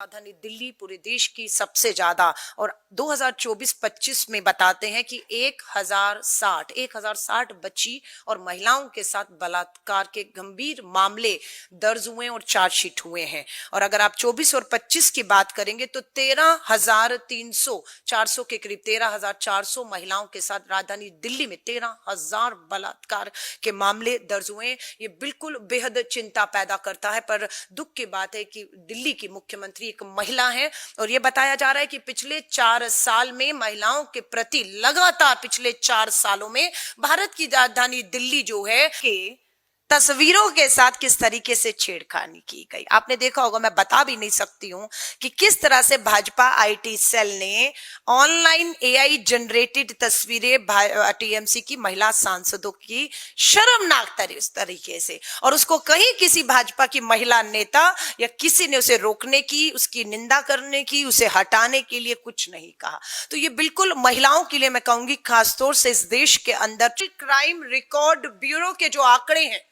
राजधानी दिल्ली पूरे देश की सबसे ज्यादा और 2024-25 में बताते हैं कि 1060 बच्ची और महिलाओं के साथ बलात्कार के गंभीर मामले दर्ज हुए और चार्जशीट हुए हैं। और अगर आप 24 और 25 की बात करेंगे तो 400 के करीब 13,400 महिलाओं के साथ राजधानी दिल्ली में 13,000 बलात्कार के मामले दर्ज हुए। ये बिल्कुल बेहद चिंता पैदा करता है। पर दुख की बात है कि दिल्ली की मुख्यमंत्री एक महिला है और यह बताया जा रहा है कि पिछले 4 साल में महिलाओं के प्रति लगातार पिछले 4 सालों में भारत की राजधानी दिल्ली जो है कि तस्वीरों के साथ किस तरीके से छेड़खानी की गई। आपने देखा होगा, मैं बता भी नहीं सकती हूं कि किस तरह से भाजपा आईटी सेल ने ऑनलाइन एआई जनरेटेड तस्वीरें टीएमसी की महिला सांसदों की शर्मनाक तरीके से, और उसको कहीं किसी भाजपा की महिला नेता या किसी ने उसे रोकने की, उसकी निंदा करने की, उसे हटाने के लिए कुछ नहीं कहा। तो ये बिल्कुल महिलाओं के लिए मैं कहूंगी, खासतौर से इस देश के अंदर क्राइम रिकॉर्ड ब्यूरो के जो आंकड़े हैं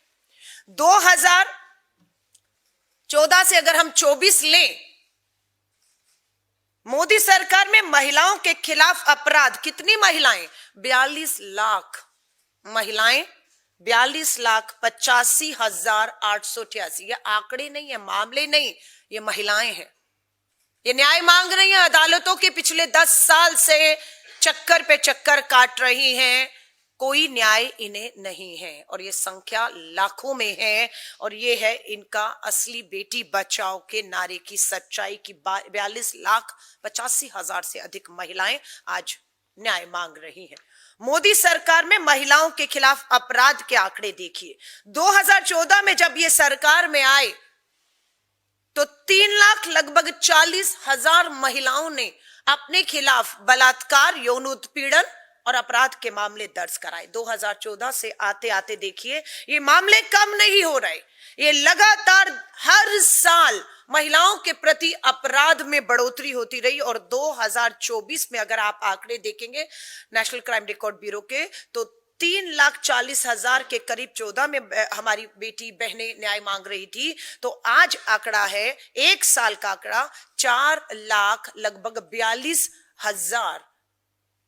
2014 से अगर हम 24 लें, मोदी सरकार में महिलाओं के खिलाफ अपराध कितनी महिलाएं? 42 लाख महिलाएं, 42,85,888। ये आंकड़े नहीं है, मामले नहीं, ये महिलाएं हैं। ये न्याय मांग रही हैं, अदालतों के पिछले 10 साल से चक्कर पे चक्कर काट रही हैं, कोई न्याय इन्हें नहीं है और ये संख्या लाखों में है। और ये है इनका असली बेटी बचाओ के नारे की सच्चाई की 42,85,000 से अधिक महिलाएं आज न्याय मांग रही हैं। मोदी सरकार में महिलाओं के खिलाफ अपराध के आंकड़े देखिए। 2014 में जब ये सरकार में आए तो 3 लाख लगभग 40,000 महिलाओं ने अपने खिलाफ बलात्कार, यौन उत्पीड़न और अपराध के मामले दर्ज कराए। 2014 से आते आते देखिए ये मामले कम नहीं हो रहे, ये लगातार हर साल महिलाओं के प्रति अपराध में बढ़ोतरी होती रही। और 2024 में अगर आप आंकड़े देखेंगे नेशनल क्राइम रिकॉर्ड ब्यूरो के, तो 3,40,000 के करीब 14 में हमारी बेटी बहनें न्याय मांग रही थी, तो आज आंकड़ा है, एक साल का आंकड़ा, 4 लाख लगभग 42,000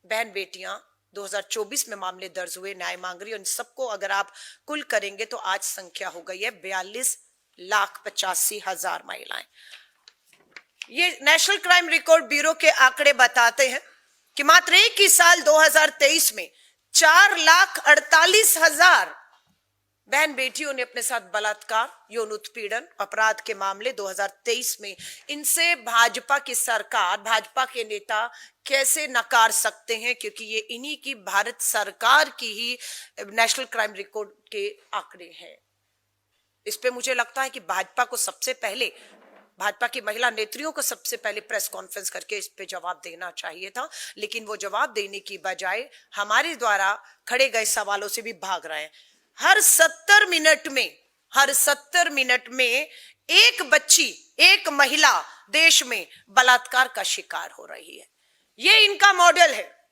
बहन बेटियां 2024 में मामले दर्ज हुए, न्याय मांग रही। और इन सबको अगर आप कुल करेंगे तो आज संख्या हो गई है 42,85,000 महिलाएं। ये नेशनल क्राइम रिकॉर्ड ब्यूरो के आंकड़े बताते हैं कि मात्र एक ही साल 2023 में 4,48,000 बहन बेटियों ने अपने साथ बलात्कार, यौन उत्पीड़न, अपराध के मामले 2023 में। इनसे भाजपा की सरकार, भाजपा के नेता कैसे नकार सकते हैं, क्योंकि ये इन्हीं की भारत सरकार की ही नेशनल क्राइम रिकॉर्ड के आंकड़े हैं। इस पे मुझे लगता है कि भाजपा को सबसे पहले, भाजपा की महिला नेत्रियों को सबसे पहले प्रेस कॉन्फ्रेंस करके इस पे जवाब देना चाहिए था, लेकिन वो जवाब देने की बजाय हमारे द्वारा खड़े गए सवालों से भी भाग रहे हैं। हर 70 मिनट में एक बच्ची, एक महिला देश में बलात्कार का शिकार हो रही है। ये इनका मॉडल है,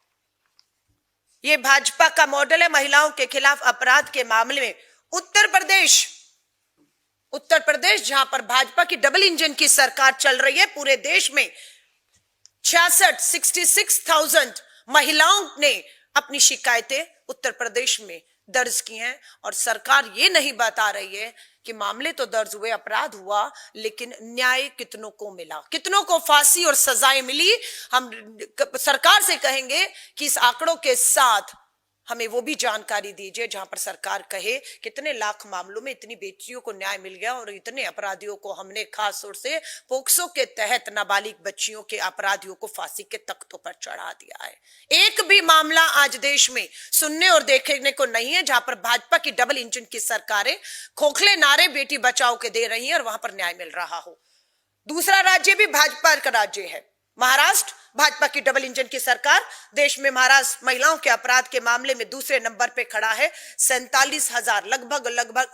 ये भाजपा का मॉडल है महिलाओं के खिलाफ अपराध के मामले में। उत्तर प्रदेश जहां पर भाजपा की डबल इंजन की सरकार चल रही है, पूरे देश में 66,000 महिलाओं ने अपनी शिकायतें उत्तर प्रदेश में दर्ज की हैं। और सरकार ये नहीं बता रही है कि मामले तो दर्ज हुए, अपराध हुआ, लेकिन न्याय कितनों को मिला, कितनों को फांसी और सजाएं मिली। हम सरकार से कहेंगे कि इस आंकड़ों के साथ हमें वो भी जानकारी दीजिए जहां पर सरकार कहे कितने लाख मामलों में इतनी बेटियों को न्याय मिल गया और इतने अपराधियों को हमने खास तौर से पोक्सो के तहत नाबालिग बच्चियों के अपराधियों को फांसी के तख्तों पर चढ़ा दिया है। एक भी मामला आज देश में सुनने और देखने को नहीं है जहां पर भाजपा की डबल इंजन की सरकारें खोखले नारे बेटी बचाओ के दे रही हैं और वहां पर न्याय मिल रहा हो। दूसरा राज्य भी भाजपा का राज्य है, महाराष्ट्र, भाजपा की डबल इंजन की सरकार। देश में महाराष्ट्र महिलाओं के अपराध के मामले में दूसरे नंबर पे खड़ा है। 47,000 लगभग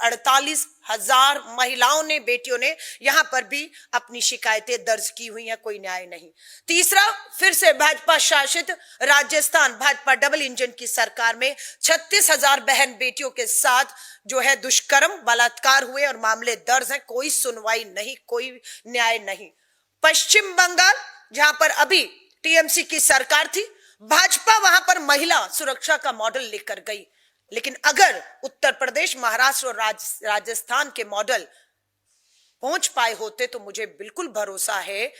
48,000 महिलाओं ने, बेटियों ने यहां पर भी अपनी शिकायतें दर्ज की हुई हैं, कोई न्याय नहीं। तीसरा, फिर से भाजपा शासित राजस्थान, भाजपा डबल इंजन की सरकार में 36,000 बहन बेटियों के साथ जो है दुष्कर्म, बलात्कार हुए और मामले दर्ज हैं, कोई सुनवाई नहीं, कोई न्याय नहीं। पश्चिम बंगाल जहां पर अभी टीएमसी की सरकार थी, भाजपा वहां पर महिला सुरक्षा का मॉडल लेकर गई। लेकिन अगर उत्तर प्रदेश, महाराष्ट्र और राजस्थान के मॉडल पहुंच पाए होते तो मुझे बिल्कुल भरोसा है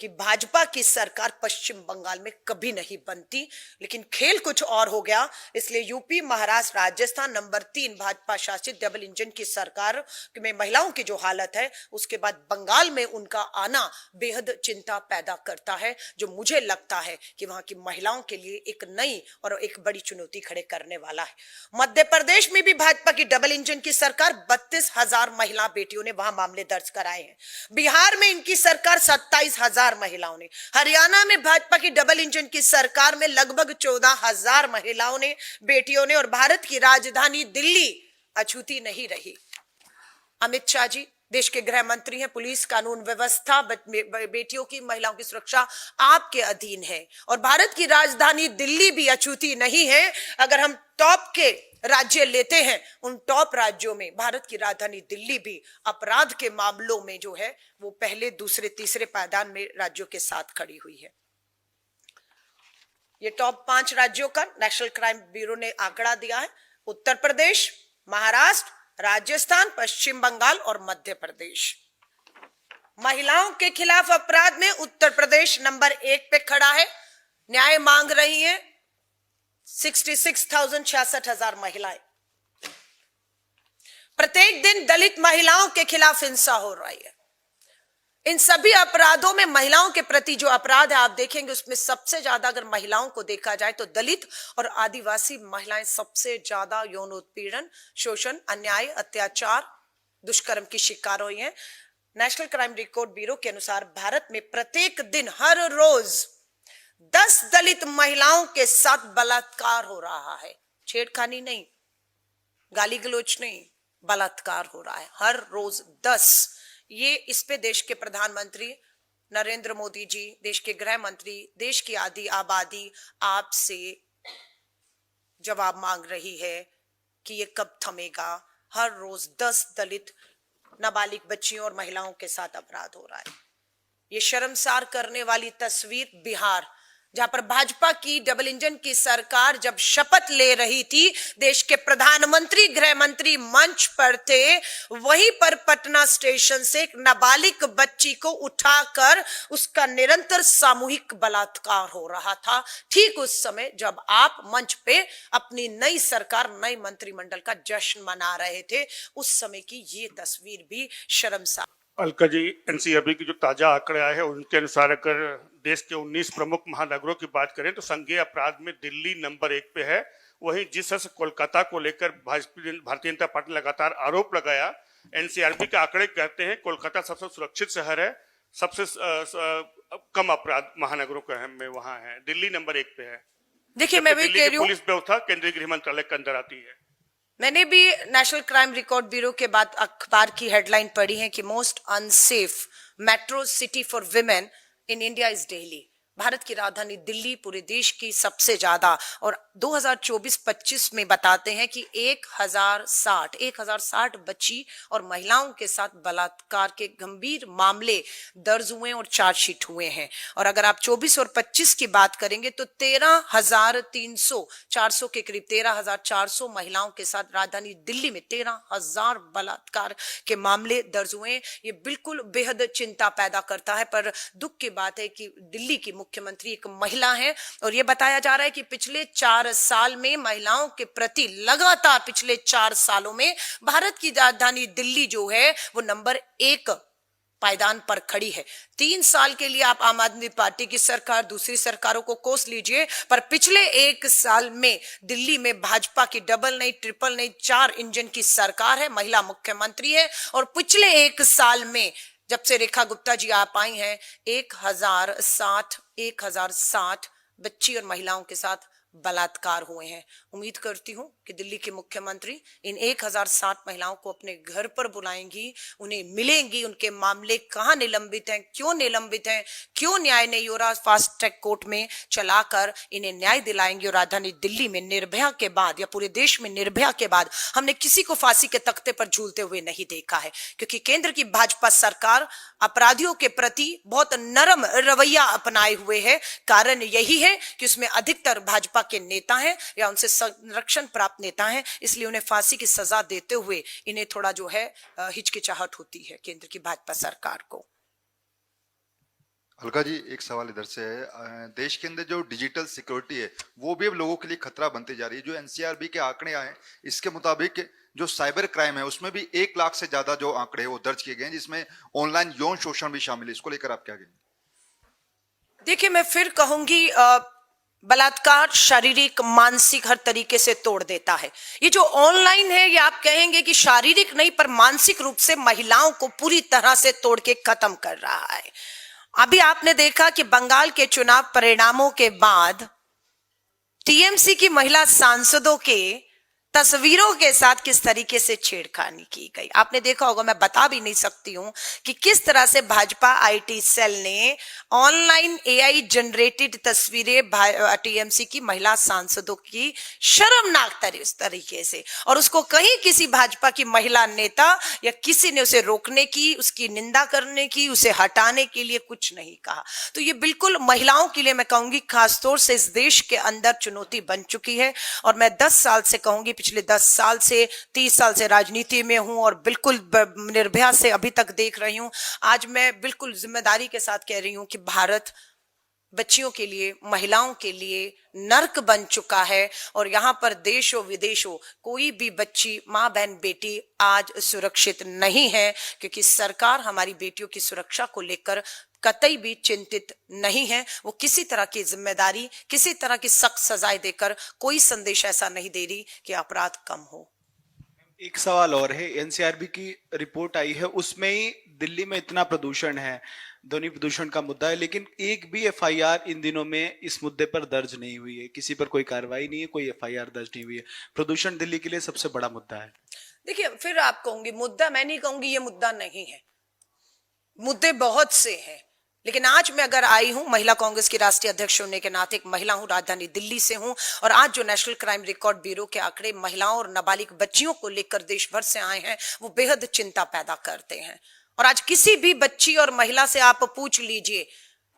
कि भाजपा की सरकार पश्चिम बंगाल में कभी नहीं बनती। लेकिन खेल कुछ और हो गया, इसलिए यूपी, महाराष्ट्र, राजस्थान नंबर 3 भाजपा शासित डबल इंजन की सरकार में महिलाओं की जो हालत है, उसके बाद बंगाल में उनका आना बेहद चिंता पैदा करता है, जो मुझे लगता है कि वहां की महिलाओं के लिए एक नई और एक बड़ी चुनौती खड़े करने वाला है। मध्य प्रदेश में भी भाजपा की डबल इंजन की सरकार, 32,000 महिला बेटियों ने वहां मामले दर्ज कराए हैं। बिहार में इनकी सरकार 27,000 महिलाओं ने, हरियाणा में भाजपा की डबल इंजन की सरकार में लगभग 14,000 महिलाओं ने, बेटियों ने, और भारत की राजधानी दिल्ली अछूती नहीं रही। अमित शाह जी देश के गृह मंत्री हैं, पुलिस, कानून व्यवस्था, बेटियों की, महिलाओं की सुरक्षा आपके अधीन है, और भारत की राजधानी दिल्ली भी अछूती नहीं है। अगर हम टॉप के राज्य लेते हैं, उन टॉप राज्यों में भारत की राजधानी दिल्ली भी अपराध के मामलों में जो है वो पहले, दूसरे, तीसरे पायदान में राज्यों के साथ खड़ी हुई है। ये टॉप 5 राज्यों का नेशनल क्राइम ब्यूरो ने आंकड़ा दिया है। उत्तर प्रदेश, महाराष्ट्र, राजस्थान, पश्चिम बंगाल और मध्य प्रदेश। महिलाओं के खिलाफ अपराध में उत्तर प्रदेश नंबर 1 पे खड़ा है। न्याय मांग रही है 66,000 महिलाएं। प्रत्येक दिन दलित महिलाओं के खिलाफ हिंसा हो रही है। इन सभी अपराधों में महिलाओं के प्रति जो अपराध है आप देखेंगे, उसमें सबसे ज्यादा अगर महिलाओं को देखा जाए तो दलित और आदिवासी महिलाएं सबसे ज्यादा यौन उत्पीड़न, शोषण, अन्याय, अत्याचार, दुष्कर्म की शिकार हुई हैं। नेशनल क्राइम रिकॉर्ड ब्यूरो के अनुसार भारत में प्रत्येक दिन, हर रोज 10 दलित महिलाओं के साथ बलात्कार हो रहा है। छेड़खानी नहीं, गाली गलौज नहीं, बलात्कार हो रहा है हर रोज 10। ये इस पे देश के प्रधानमंत्री नरेंद्र मोदी जी, देश के गृह मंत्री, देश की आधी आबादी आपसे जवाब मांग रही है कि ये कब थमेगा। हर रोज 10 दलित नाबालिग बच्चियों और महिलाओं के साथ अपराध हो रहा है। ये शर्मसार करने वाली तस्वीर बिहार, जहां पर भाजपा की डबल इंजन की सरकार जब शपथ ले रही थी, देश के प्रधानमंत्री, गृह मंत्री मंच पर थे, वहीं पर पटना स्टेशन से एक नाबालिग बच्ची को उठाकर उसका निरंतर सामूहिक बलात्कार हो रहा था। ठीक उस समय जब आप मंच पे अपनी नई सरकार, नई मंत्रिमंडल का जश्न मना रहे थे, उस समय की ये तस्वीर भी शर्मसार। अलका जी, एनसीआरबी की जो ताजा आंकड़े आए हैं उनके अनुसार अगर देश के 19 प्रमुख महानगरों की बात करें तो संज्ञेय अपराध में दिल्ली नंबर 1 पे है। वहीं जिस तरह से कोलकाता को लेकर भारतीय जनता पार्टी लगातार आरोप लगाया, एनसीआरबी के आंकड़े कहते हैं कोलकाता सबसे सुरक्षित शहर है, सबसे कम अपराध महानगरों के में वहां है, दिल्ली नंबर 1 पे है। देखिए, मैं वही कह रही हूँ, पुलिस व्यवस्था केंद्रीय गृह मंत्रालय के अंदर आती है। मैंने भी नेशनल क्राइम रिकॉर्ड ब्यूरो के बाद अखबार की हेडलाइन पढ़ी है कि most unsafe metro city for women in India is Delhi. Bharat की राजधानी दिल्ली पूरे देश की सबसे ज्यादा, और 2024-25 में बताते हैं कि 1060 बच्ची और महिलाओं के साथ बलात्कार के गंभीर मामले दर्ज हुए और चार्जशीट हुए हैं। और अगर आप 24 और 25 की बात करेंगे तो 400 के करीब 13,400 महिलाओं के साथ राजधानी दिल्ली में 13,000 बलात्कार के मामले दर्ज हुए। ये बिल्कुल बेहद चिंता पैदा करता है, पर दुख की बात है कि दिल्ली की मुख्यमंत्री एक महिला है, और यह बताया जा रहा है कि पिछले 4 साल में महिलाओं के प्रति लगातार पिछले 4 सालों में भारत की राजधानी दिल्ली जो है वो नंबर 1 पायदान पर खड़ी है। 3 साल के लिए आप आम आदमी पार्टी की सरकार, दूसरी सरकारों को कोस लीजिए, पर पिछले 1 साल में दिल्ली में भाजपा की डबल नहीं, ट्रिपल नहीं, 4 इंजन की सरकार है, महिला मुख्यमंत्री है। और पिछले 1 साल में जब से रेखा गुप्ता जी आप आई हैं, 1060 बच्ची और महिलाओं के साथ बलात्कार हुए हैं। उम्मीद करती हूं कि दिल्ली के मुख्यमंत्री इन 1060 महिलाओं को अपने घर पर बुलाएंगी, उन्हें मिलेंगी, उनके मामले कहां निलंबित हैं, क्यों न्याय नहीं हो रहा, फास्ट ट्रैक कोर्ट में चलाकर इन्हें न्याय दिलाएंगी। और राजधानी दिल्ली में निर्भया के बाद या पूरे देश में निर्भया के बाद हमने किसी को फांसी के तख्ते पर झूलते हुए नहीं देखा है, क्योंकि केंद्र की भाजपा सरकार अपराधियों के प्रति बहुत नरम रवैया अपनाए हुए है। कारण यही है कि उसमें अधिकतर भाजपा के नेता हैं या उनसे संरक्षण प्राप्त नेता हैं, इसलिए उन्हें फांसी की सजा देते हुए इन्हें थोड़ा जो है हिचकिचाहट होती है केंद्र की भाजपा सरकार को। अलका जी, एक सवाल इधर से है। देश के अंदर जो डिजिटल सिक्योरिटी है वो भी अब लोगों के लिए खतरा बनती जा रही है। जो एनसीआरबी के आंकड़े आए इसके मुताबिक जो साइबर क्राइम है उसमें भी 1 लाख से ज्यादा जो आंकड़े वो दर्ज किए गए हैं, जिसमें ऑनलाइन यौन शोषण भी शामिल है। इसको लेकर आप क्या कहेंगे? देखिए, मैं फिर कहूंगी बलात्कार शारीरिक मानसिक हर तरीके से तोड़ देता है। ये जो ऑनलाइन है ये आप कहेंगे कि शारीरिक नहीं पर मानसिक रूप से महिलाओं को पूरी तरह से तोड़ के खत्म कर रहा है। अभी आपने देखा कि बंगाल के चुनाव परिणामों के बाद टीएमसी की महिला सांसदों के तस्वीरों के साथ किस तरीके से छेड़खानी की गई। आपने देखा होगा, मैं बता भी नहीं सकती हूं कि किस तरह से भाजपा आईटी सेल ने ऑनलाइन एआई जनरेटेड तस्वीरें टीएमसी की महिला सांसदों की शर्मनाक तरीके से, और उसको कहीं किसी भाजपा की महिला नेता या किसी ने उसे रोकने की, उसकी निंदा करने की, उसे हटाने के लिए कुछ नहीं कहा। तो ये बिल्कुल महिलाओं के लिए मैं कहूंगी खासतौर से इस देश के अंदर चुनौती बन चुकी है। और मैं 10 साल से कहूंगी, पिछले 10 साल से 30 साल से राजनीति में हूं और बिल्कुल निर्भया से अभी तक देख रही हूं। आज मैं बिल्कुल जिम्मेदारी के साथ कह रही हूं कि भारत बच्चियों के लिए, महिलाओं के लिए नर्क बन चुका है। और यहां पर देश हो विदेश हो, कोई भी बच्ची, मां बहन बेटी आज सुरक्षित नहीं है, क्योंकि सरकार हमारी बेटियों की सुरक्षा को लेकर कतई भी चिंतित नहीं है। वो किसी तरह की जिम्मेदारी, किसी तरह की सख्त सजाएं देकर कोई संदेश ऐसा नहीं दे रही कि अपराध कम हो। एक सवाल और है, एनसीआरबी की रिपोर्ट आई है, उसमें ही दिल्ली में इतना प्रदूषण है, ध्वनि प्रदूषण का मुद्दा है, लेकिन एक भी एफआईआर इन दिनों में इस मुद्दे पर दर्ज नहीं हुई है। किसी पर कोई कार्रवाई नहीं है, कोई एफआईआर दर्ज नहीं हुई है। प्रदूषण दिल्ली के लिए सबसे बड़ा मुद्दा है। देखिए, फिर आप कहूंगी मुद्दा, मैं नहीं कहूंगी ये मुद्दा नहीं है, मुद्दे बहुत से हैं। लेकिन आज मैं अगर आई हूं महिला कांग्रेस की राष्ट्रीय अध्यक्ष होने के नाते, एक महिला हूं, राजधानी दिल्ली से हूं, और आज जो नेशनल क्राइम रिकॉर्ड ब्यूरो के आंकड़े महिलाओं और नाबालिग बच्चियों को लेकर देश भर से आए हैं, वो बेहद चिंता पैदा करते हैं। और आज किसी भी बच्ची और महिला से आप पूछ लीजिए,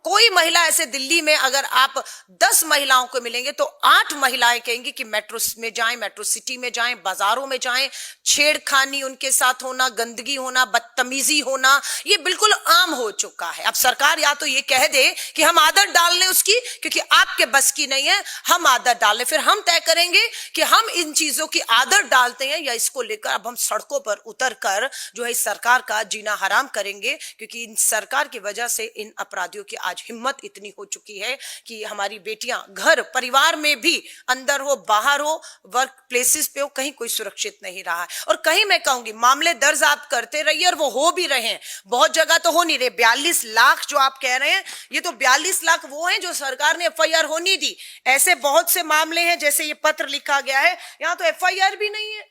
कोई महिला ऐसे दिल्ली में अगर आप 10 महिलाओं को मिलेंगे तो 8 महिलाएं कहेंगी कि मेट्रो में जाएं, मेट्रो सिटी में जाएं, बाजारों में जाएं, छेड़खानी उनके साथ होना, गंदगी होना, बदतमीजी होना, ये बिल्कुल आम हो चुका है। अब सरकार या तो ये कह दे कि हम आदत डाल लें उसकी, क्योंकि आपके बस की नहीं है, हम आदत डाल लें, फिर हम तय करेंगे कि हम इन चीजों की आदत डालते हैं या इसको लेकर अब हम सड़कों पर उतर कर जो है इस सरकार का जीना हराम करेंगे। क्योंकि इन सरकार की वजह से इन अपराधियों की हिम्मत इतनी हो चुकी है कि हमारी बेटियां घर परिवार में भी, अंदर हो बाहर हो, वर्क प्लेसेस पे हो, कहीं कोई सुरक्षित नहीं रहा है। और कहीं मैं कहूंगी मामले दर्ज आप करते रहिए, और वो हो भी रहे हैं, बहुत जगह तो हो नहीं रहे। 42 लाख जो आप कह रहे हैं, ये तो 42 लाख वो हैं जो सरकार ने एफआईआर होनी दी। ऐसे बहुत से मामले हैं, जैसे ये पत्र लिखा गया है, यहां तो एफआईआर भी नहीं है।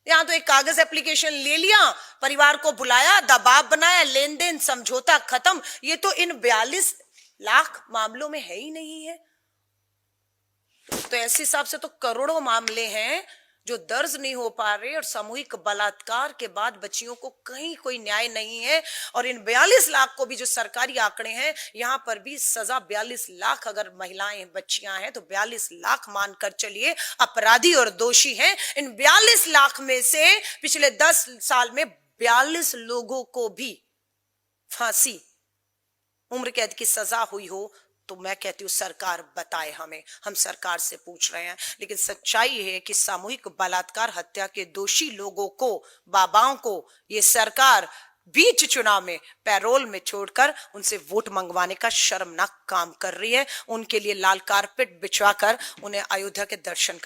यहां तो एक कागज एप्लीकेशन ले लिया, परिवार को बुलाया, दबाव बनाया, लेन देन समझौता खत्म। ये तो इन 42 लाख मामलों में है ही नहीं है। तो ऐसे हिसाब से तो करोड़ों मामले हैं जो दर्ज नहीं हो पा रहे, और सामूहिक बलात्कार के बाद बच्चियों को कहीं कोई न्याय नहीं है। और इन 42 लाख को भी जो सरकारी आंकड़े हैं, यहां पर भी सजा 42 लाख अगर महिलाएं बच्चियां हैं तो 42 लाख मानकर चलिए अपराधी और दोषी हैं। इन 42 लाख में से पिछले 10 साल में 42 लोगों को भी फांसी, उम्र कैद की सजा हुई हो, तो मैं कहती हूँ सरकार बताए हमें, हम सरकार से पूछ रहे हैं। लेकिन सच्चाई है कि सामूहिक बलात्कार हत्या के दोषी लोगों को, बाबाओं को, ये सरकार बीच चुनाव में पैरोल में छोड़कर उनसे वोट मंगवाने का शर्मनाक काम कर रही है। उनके लिए लाल कारपेट बिछवाकर उन्हें अयोध्या के दर्शन कर